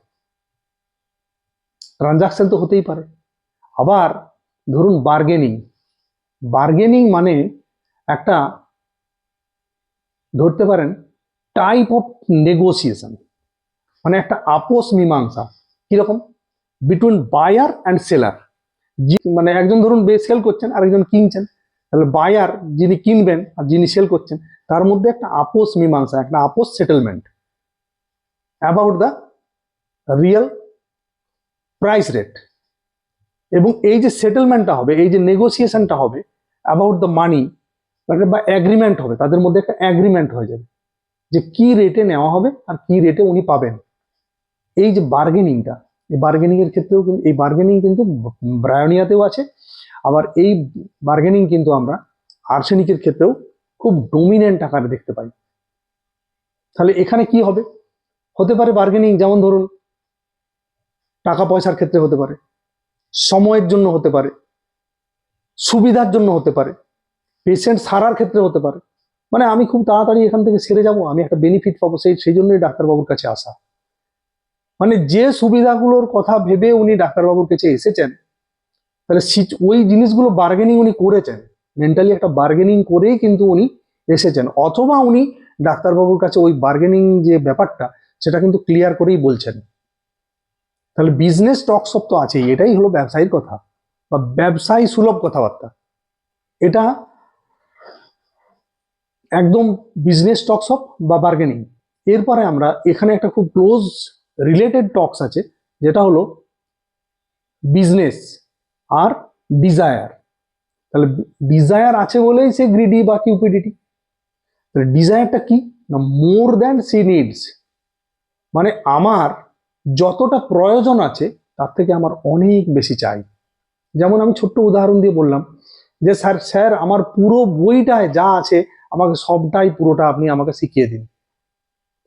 ট্রানজাকশন তো হতেই পারে। আবার ধরুন বার্গেনিং, বার্গেনিং মানে একটা, ধরতে পারেন, টাইপ অফ নেগোসিয়েশন, মানে একটা আপোষ মীমাংসা। কিরকম? বিটুইন বায়ার অ্যান্ড সেলার, মানে একজন ধরুন সেল করছেন আর একজন কিনছেন, তাহলে বায়ার যিনি কিনবেন আর যিনি সেল করছেন তার মধ্যে একটা আপোষ মীমাংসা, একটা আপোষ settlement about the real price rate. এবং এই যে সেটেলমেন্টটা হবে, এই যে নেগোসিয়েশনটা হবে অ্যাবাউট দ্য মানি, বা অ্যাগ্রিমেন্ট হবে, তাদের মধ্যে একটা অ্যাগ্রিমেন্ট হয়ে যাবে যে কি রেটে নেওয়া হবে আর কি রেটে উনি পাবেন। এই যে বার্গেনিংটা, এই বার্গেনিং এর ক্ষেত্রেও কিন্তু, এই বার্গেনিং কিন্তু ব্রায়োনিয়াতেও আছে, আবার এই বার্গেনিং কিন্তু আমরা আর্সেনিকের ক্ষেত্রেও খুব ডমিনেন্ট আকারে দেখতে পাই। তাহলে এখানে কি হবে? হতে পারে বার্গেনিং, যেমন ধরুন টাকা পয়সার ক্ষেত্রে হতে পারে, সময়ের জন্য হতে পারে, সুবিধার জন্য হতে পারে, পেশেন্ট সারার ক্ষেত্রে হতে পারে। মানে আমি খুব তাড়াতাড়ি এখান থেকে সেরে যাব, আমি একটা বেনিফিট পাবো, সেই জন্যই ডাক্তারবাবুর কাছে আসা। মানে যে সুবিধাগুলোর কথা ভেবে উনি ডাক্তারবাবুর কাছে এসেছেন, তাহলে ওই জিনিসগুলো বার্গেনিং উনি করেছেন, মেন্টালি একটা বার্গেনিং করেই কিন্তু উনি এসেছেন, অথবা উনি ডাক্তারবাবুর কাছে ওই বার্গেনিং যে ব্যাপারটা সেটা কিন্তু ক্লিয়ার করেই বলছেন। তাহলে বিজনেস টক্স অফ তো আছেই, এটাই হলো ব্যবসায়ীর কথা বা ব্যবসায়ী সুলভ কথাবার্তা। এটা একদম বিজনেস টক্স অফ বা বার্গেনিং। এরপরে আমরা এখানে একটা খুব ক্লোজ রিলেটেড টক্স আছে, যেটা হলো বিজনেস আর ডিজায়ার। তাহলে ডিজায়ার আছে বলেই সে গ্রিডি বা কিউপিডিটি। তাহলে ডিজায়ারটা কি না, মোর দ্যান সি নিডস, মানে আমার যতটা প্রয়োজন আছে তার থেকে আমার অনেক বেশি চাই। যেমন আমি ছোট্ট উদাহরণ দিয়ে বললাম যে স্যার স্যার আমার পুরো বইটায় যা আছে আমাকে সবটাই পুরোটা আপনি আমাকে শিখিয়ে দিন।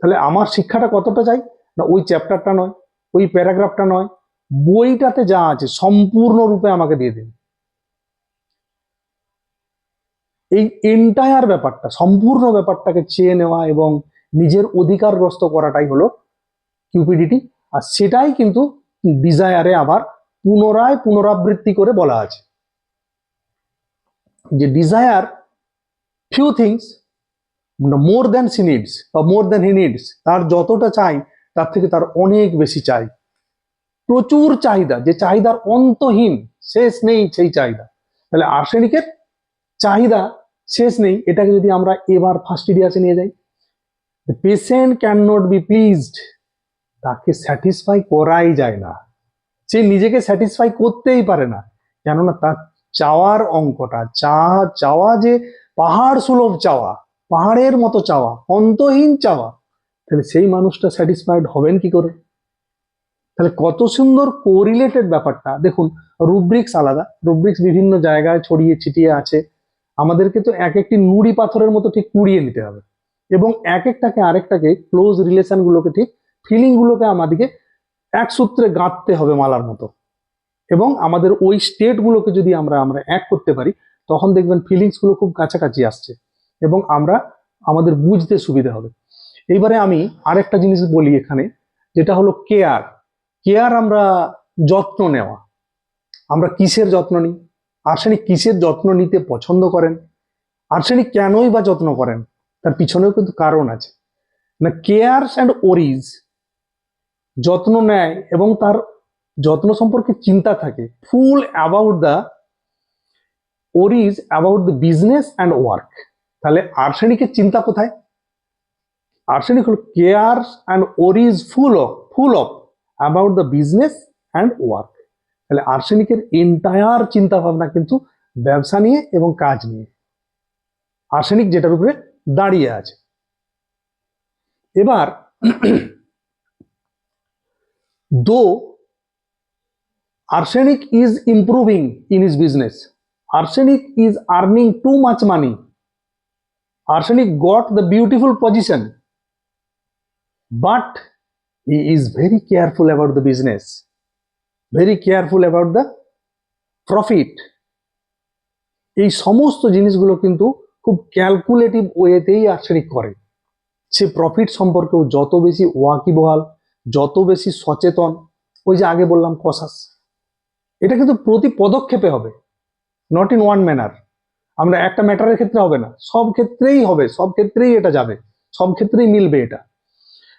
তাহলে আমার শিক্ষাটা কতটা চাই না, ওই চ্যাপ্টারটা নয়, ওই প্যারাগ্রাফটা নয়, বইটাতে যা আছে সম্পূর্ণরূপে আমাকে দিয়ে দিন। এই এন্টায়ার ব্যাপারটা, সম্পূর্ণ ব্যাপারটাকে চেয়ে নেওয়া এবং নিজের অধিকারগ্রস্ত করাটাই হলো কিউপিডিটি। আর সেটাই কিন্তু ডিজায়ারে আবার পুনরায় পুনরাবৃত্তি করে বলা আছে যে desire few things more than she needs বা মোর দ্যান হি নিডস, তার যতটা চাই তার থেকে তার অনেক বেশি চাই, প্রচুর চাহিদা, যে চাহিদার অন্তহীন, শেষ নেই সেই চাহিদা। তাহলে আর্সেনিকের চাহিদা শেষ নেই। এটাকে যদি আমরা এবার ফাস্টিডিয়াসে নিয়ে যাই, patient can not be pleased, তাকে স্যাটিসফাই করাই যায় না, সে নিজেকে স্যাটিসফাই করতেই পারে না, কেননা তার চাওয়ার অঙ্কটা চাওয়া যে পাহাড় সুলভ চাওয়া, পাহাড়ের মতো চাওয়া, অন্তহীন চাওয়া, তাহলে সেই মানুষটা স্যাটিসফাইড হবেন কি করে? তাহলে কত সুন্দর কোরিলেটেড ব্যাপারটা দেখুন। রুব্রিক্স আলাদা, রুব্রিক্স বিভিন্ন জায়গায় ছড়িয়ে ছিটিয়ে আছে, আমাদেরকে তো এক একটি নুড়ি পাথরের মতো ঠিক কুড়িয়ে নিতে হবে এবং এক একটাকে আরেকটাকে ক্লোজ রিলেশন গুলোকে ঠিক ফিলিং গুলোকে আমাদেরকে এক সূত্রে গাঁথতে হবে মালার মতো। এবং আমাদের ওই স্টেট গুলোকে যদি আমরা এক করতে পারি, তখন দেখবেন ফিলিংস গুলো খুব কাছাকাছি আসছে এবং আমাদের বুঝতে সুবিধা হবে। এইবারে আমি আরেকটা জিনিস বলি এখানে, যেটা হলো কেয়ার। কেয়ার আমরা যত্ন নেওয়া, আমরা কিসের যত্ন নিই? আর্সেনিক কিসের যত্ন নিতে পছন্দ করেন? আর্সেনিক কেনই বা যত্ন করেন? তার পিছনেও কিন্তু কারণ আছে। না, কেয়ারস অ্যান্ড ওরিজ, যত্ন নেয় এবং তার যত্ন সম্পর্কে চিন্তা থাকে, full about the worries, about the business and work. তাহলে আর্সেনিকের চিন্তা কোথায়? আর্সেনিক হল cares and worries full of about the business and work. তাহলে আর্সেনিকের এন্টায়ার চিন্তা ভাবনা কিন্তু ব্যবসা নিয়ে এবং কাজ নিয়ে, আর্সেনিক যেটার উপরে দাঁড়িয়ে আছে। এবার দো arsenic is improving in his business, arsenic is earning too much money, arsenic got the beautiful position, but he is very careful about the business, very careful about the profit। এই সমস্ত জিনিসগুলো কিন্তু খুব ক্যালকুলেটিভ ওয়েতেই আর্সেনিক করে। সে profit সম্পর্কেও যত বেশি ওয়াকিবহাল, যত বেশি সচেতন, ওই যে আগে বললাম কসাস, এটা কিন্তু প্রতি পদক্ষেপে হবে, নট ইন ওয়ান ম্যানার। আমরা একটা ম্যাটারের ক্ষেত্রে হবে না, সব ক্ষেত্রেই হবে, সব ক্ষেত্রেই এটা যাবে, সব ক্ষেত্রেই মিলবে এটা।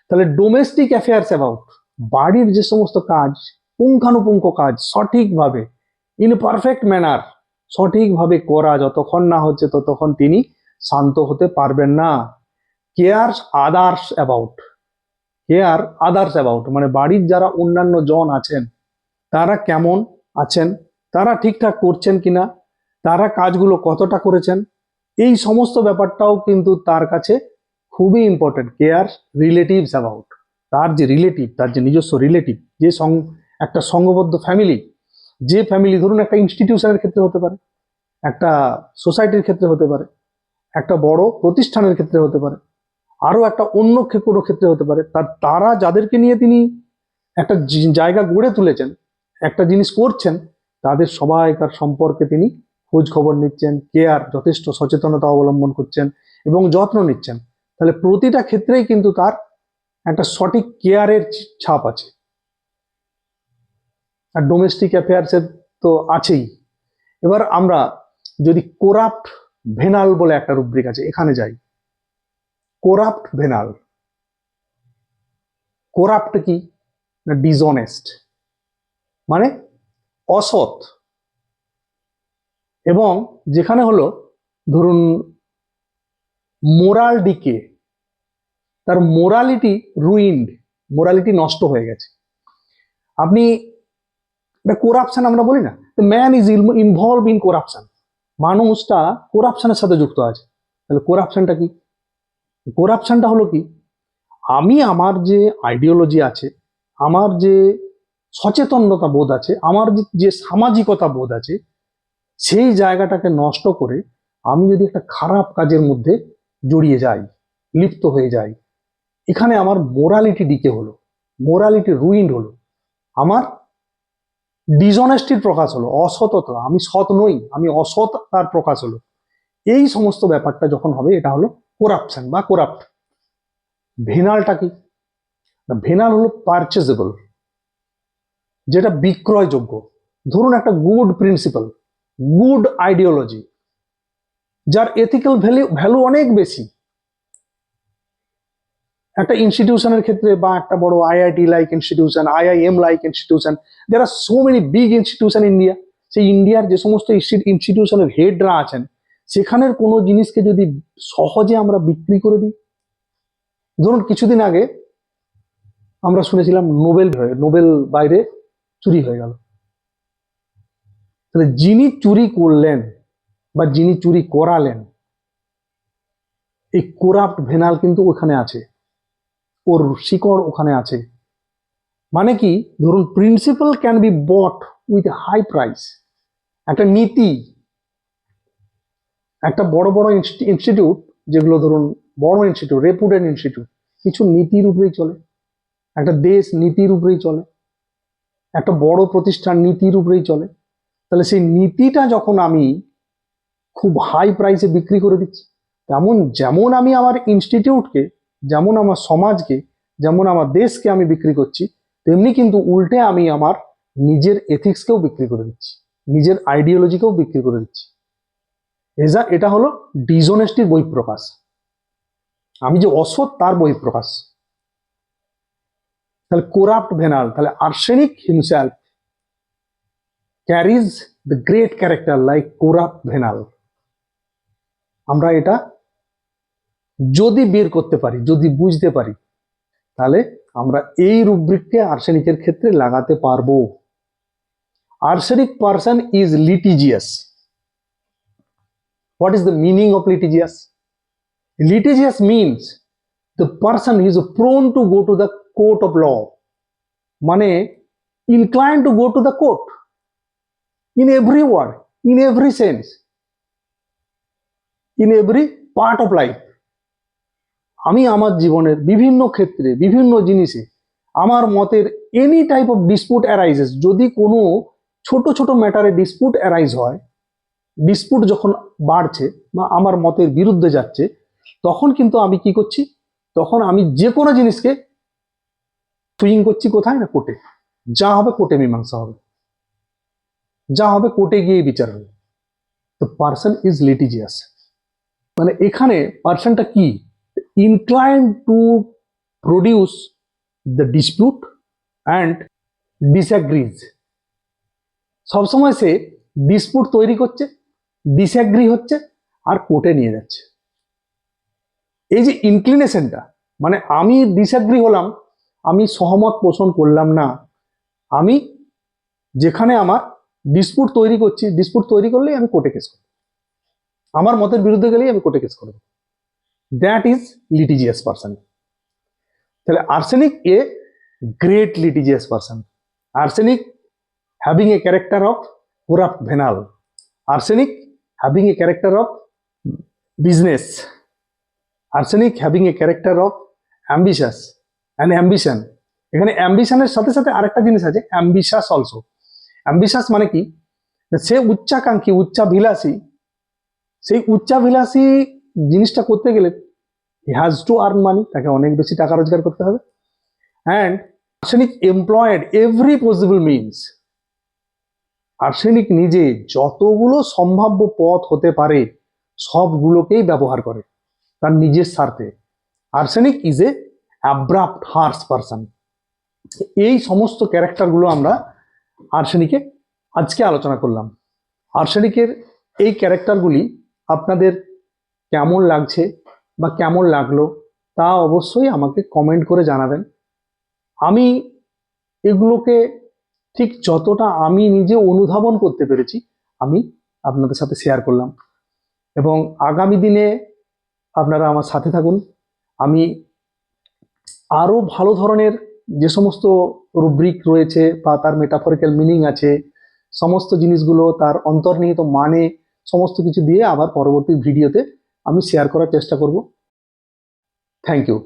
তাহলে ডোমেস্টিক অ্যাফেয়ার্স অ্যাবাউট, বাড়ির যে সমস্ত কাজ, পুঙ্খানুপুঙ্খ কাজ সঠিকভাবে, ইন পারফেক্ট ম্যানার, সঠিকভাবে করা যতক্ষণ না হচ্ছে ততক্ষণ তিনি শান্ত হতে পারবেন না। Care others about, care others about মানে বাড়ির যারা অন্যান্য জন আছেন তারা কেমন আছেন, তারা ঠিকঠাক করছেন কিনা, তারা কাজগুলো কতটা করেছেন, এই সমস্ত ব্যাপারটাও কিন্তু তার কাছে খুবই ইম্পর্টেন্ট। কেয়ার রিলেটিভস অ্যাবাউট, তার যে রিলেটিভ, তার যে নিজস্ব রিলেটিভ, যে একটা সংঘবদ্ধ ফ্যামিলি, যে ফ্যামিলি ধরুন একটা ইনস্টিটিউশনের ক্ষেত্রে হতে পারে, একটা সোসাইটির ক্ষেত্রে হতে পারে, একটা বড় প্রতিষ্ঠানের ক্ষেত্রে হতে পারে, আরো একটা অন্য কোনো ক্ষেত্রে হতে পারে। তারা যাদেরকে নিয়ে তিনি একটা জায়গা গড়ে তুলেছেন, একটা জিনিস করছেন, তাদের সবাইকার সম্পর্কে তিনি খোঁজ খবর নিচ্ছেন, কেয়ার, যথেষ্ট সচেতনতা অবলম্বন করছেন এবং যত্ন নিচ্ছেন। তাহলে প্রতিটা ক্ষেত্রেই কিন্তু তার একটা সঠিক কেয়ারের ছাপ আছে। আর ডোমেস্টিক অ্যাফেয়ার্সের তো আছেই। এবার আমরা যদি কোরাপ্ট ভেনাল বলে একটা রুব্রিক আছে, এখানে যাই। কোরাপ্ট ভেনাল, কোরাপ্ট কি না, ডিসঅনেস্ট, মানে অসৎ। এবং যেখানে হলো ধরুন মোরাল ডিকে, তার মোরালিটি রুইন্ড, মোরালিটি নষ্ট হয়ে গেছে। আপনি কোরাপশন আমরা বলি না, ম্যান ইজ ইনভলভ ইন কোরাপশন, মানুষটা কোরাপশনের সাথে যুক্ত আছে। তাহলে কোরাপশনটা কি? কোরাপশনটা হলো কি, আমি আমার যে আইডিওলজি আছে, আমার যে সচেতনতা বোধ আছে, আমার যে সামাজিকতা বোধ আছে, সেই জায়গাটাকে নষ্ট করে আমি যদি একটা খারাপ কাজের মধ্যে জড়িয়ে যাই, লিপ্ত হয়ে যাই, এখানে আমার মোরালিটি ডিকে হলো, মোরালিটি রুইন্ড হলো, আমার ডিসঅনেস্টির প্রকাশ হলো, অসততা, আমি সৎ নই, আমি অসৎ, তার প্রকাশ হলো। এই সমস্ত ব্যাপারটা যখন হবে, এটা হলো করাপশন বা করাপ্ট। ভেনালটা কি? ভেনাল হলো পারচেজেবল, যেটা বিক্রয়যোগ্য। ধরুন একটা গুড প্রিন্সিপাল, গুড আইডিওলজি, যার এথিক্যাল ভ্যালু অনেক বেশি, একটা ইনস্টিটিউশনের ক্ষেত্রে বা একটা বড় IIT like institution, IIM like institution, there are so many big institution India. সেই ইন্ডিয়ার যে সমস্ত ইনস্টিটিউশনের হেডরা আছেন, সেখানের কোনো জিনিসকে যদি সহজে আমরা বিক্রি করে দিই, ধরুন কিছুদিন আগে আমরা শুনেছিলাম নোবেল বাইরে চুরি হয়ে গেল। তাহলে যিনি চুরি করলেন বা যিনি চুরি করালেন, এই কোরাপ্ট ভেনাল কিন্তু ওখানে আছে, ওর শিকড় ওখানে আছে। মানে কি, ধরুন principle can be bought with high price. একটা নীতি, একটা বড় বড় ইনস্টিটিউট, যেগুলো ধরুন বড় ইনস্টিটিউট, রেপুটেড ইনস্টিটিউট, কিছু নীতির উপরেই চলে। একটা দেশ নীতির উপরেই চলে, একটা বড় প্রতিষ্ঠান নীতির উপরেই চলে। তাহলে সেই নীতিটা যখন আমি খুব হাই প্রাইসে বিক্রি করে দিচ্ছি, যেমন আমি আমার ইনস্টিটিউটকে, যেমন আমার সমাজকে, যেমন আমার দেশকে আমি বিক্রি করছি, তেমনি কিন্তু উল্টে আমি আমার নিজের এথিক্সকেও বিক্রি করে দিচ্ছি, নিজের আইডিওলজিকেও বিক্রি করে দিচ্ছি। এটা হলো ডিসঅনেস্টির বহিঃপ্রকাশ, আমি যে অসৎ তার বহিঃপ্রকাশ। তাহলে কোরাপ্ট ভেনাল, তাহলে arsenic himself carries the great character like corrupt venal. আমরা এটা যদি বের করতে পারি, যদি বুঝতে পারি, তাহলে আমরা এই রুব্রিককে আর্সেনিকের ক্ষেত্রে লাগাতে পারবো। Arsenic person is litigious. What is the meaning of litigious? Litigious means the person is prone to go to the court of law, মানে inclined to go to the court in every word, in every sense, in every part of life. আমি আমার জীবনের বিভিন্ন ক্ষেত্রে, বিভিন্ন জিনিসে, আমার মতের any type of dispute arises, যদি কোনো ছোট ছোট ম্যাটারে ডিসপুট অ্যারাইজ হয়, ডিসপুট যখন বাড়ছে বা আমার মতের বিরুদ্ধে যাচ্ছে, তখন কিন্তু আমি কি করছি, তখন আমি যে কোনো জিনিসকে সুইং করছি কোথায় না, কোর্টে। যা হবে কোর্টে মীমাংসা হবে, যা হবে কোর্টে গিয়ে বিচার হবে। তো পার্সন ইজ লিটিজিয়াস, মানে এখানে পার্সনটা কি, inclined to produce the dispute and disagrees. সবসময় সে ডিসপুট তৈরি করছে, ডিসঅ্যাগ্রি হচ্ছে, আর কোর্টে নিয়ে যাচ্ছে। এই যে ইনক্লিনেশনটা, মানে আমি ডিসঅ্যাগ্রি হলাম, আমি সহমত পোষণ করলাম না, আমি যেখানে আমার ডিসপুট তৈরি করছি, ডিসপুট তৈরি করলেই আমি কোর্টে কেস করব, আমার মতের বিরুদ্ধে গেলেই আমি কোর্টে কেস করব। That is litigious person. তাহলে arsenic a great litigious person. Arsenic having a character of corrupt venal, arsenic having a character of business, arsenic having a character of ambitious and ambition. এখানে অ্যাম্বিশনের সাথে সাথে আরেকটা জিনিস আছে, ambitious also. Ambitious মানে কি, সে উচ্চাকাঙ্ক্ষী, উচ্চাভিলাষী। সেই উচ্চাভিলাষী জিনিসটা করতে গেলে he has to earn money, তাকে অনেক বেশি টাকা রোজগার করতে হবে। And arsenic employed every possible means. Arsenic নিজে যতগুলো সম্ভাব্য পথ হতে পারে সবগুলোকেই ব্যবহার করে তার নিজের স্বার্থে। Arsenic is a abrupt harsh person. এই সমস্ত ক্যারেক্টারগুলো আমরা আর্সেনিকে আজকে আলোচনা করলাম। আর্সেনিকের এই ক্যারেক্টারগুলি আপনাদের কেমন লাগছে বা কেমন লাগলো তা অবশ্যই আমাকে কমেন্ট করে জানাবেন। আমি এগুলোকে ঠিক যতটা আমি নিজে অনুধাবন করতে পেরেছি আমি আপনাদের সাথে শেয়ার করলাম, এবং আগামী দিনে আপনারা আমার সাথে থাকুন। আমি আরো ভালো ধরনের যে সমস্ত রুব্রিক রয়েছে বা তার মেটাফরিক্যাল মিনিং আছে, সমস্ত জিনিসগুলো তার অন্তর্নিহিত মানে সমস্ত কিছু দিয়ে আবার পরবর্তী ভিডিওতে আমি শেয়ার করার চেষ্টা করব। Thank you.